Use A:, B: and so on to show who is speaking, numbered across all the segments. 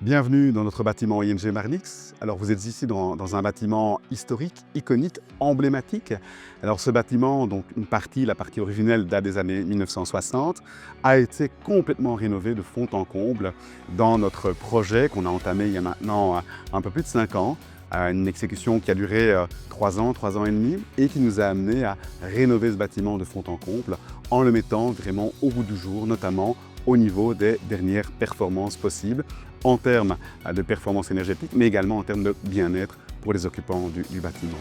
A: Bienvenue dans notre bâtiment ING Marnix. Alors vous êtes ici dans un bâtiment historique, iconique, emblématique. Alors ce bâtiment, donc la partie originelle date des années 1960, a été complètement rénové de fond en comble dans notre projet qu'on a entamé il y a maintenant un peu plus de 5 ans. Une exécution qui a duré 3 ans et demi et qui nous a amené à rénover ce bâtiment de fond en comble en le mettant vraiment au bout du jour, notamment au niveau des dernières performances possibles en termes de performance énergétique, mais également en termes de bien-être pour les occupants du bâtiment.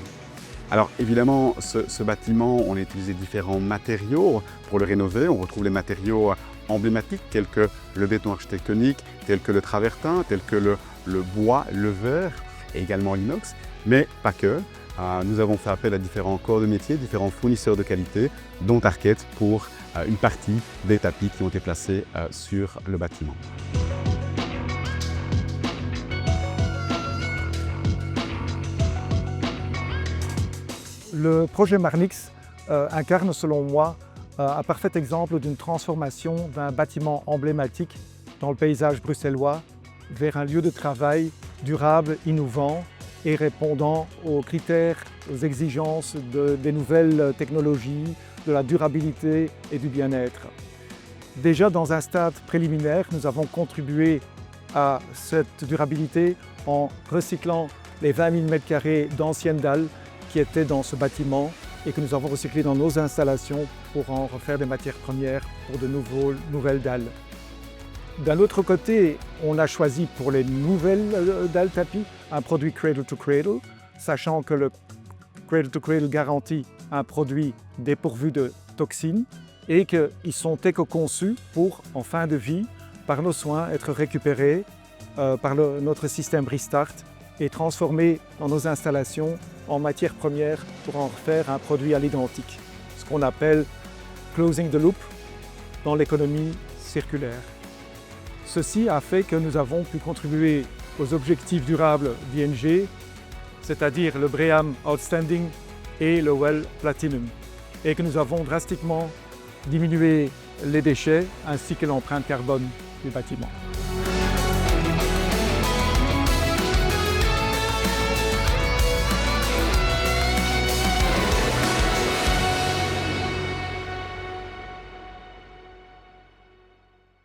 A: Alors évidemment, ce bâtiment, on a utilisé différents matériaux pour le rénover. On retrouve les matériaux emblématiques tels que le béton architectonique, tels que le travertin, tels que le bois, le verre et également l'inox, mais pas que. Nous avons fait appel à différents corps de métier, différents fournisseurs de qualité, dont Tarkett pour une partie des tapis qui ont été placés sur le bâtiment.
B: Le projet Marnix incarne selon moi un parfait exemple d'une transformation d'un bâtiment emblématique dans le paysage bruxellois vers un lieu de travail durable, innovant et répondant aux critères, aux exigences des nouvelles technologies, de la durabilité et du bien-être. Déjà dans un stade préliminaire, nous avons contribué à cette durabilité en recyclant les 20 000 m² d'anciennes dalles qui étaient dans ce bâtiment et que nous avons recyclé dans nos installations pour en refaire des matières premières pour de nouvelles dalles. D'un autre côté, on a choisi pour les nouvelles dalles tapis un produit Cradle to Cradle, sachant que le Cradle to Cradle garantit un produit dépourvu de toxines et qu'ils sont éco-conçus pour, en fin de vie, par nos soins, être récupérés par notre système Restart et transformés dans nos installations en matière première pour en refaire un produit à l'identique, ce qu'on appelle closing the loop dans l'économie circulaire. Ceci a fait que nous avons pu contribuer aux objectifs durables d'ING, c'est-à-dire le BREEAM Outstanding et le WELL Platinum, et que nous avons drastiquement diminué les déchets ainsi que l'empreinte carbone du bâtiment.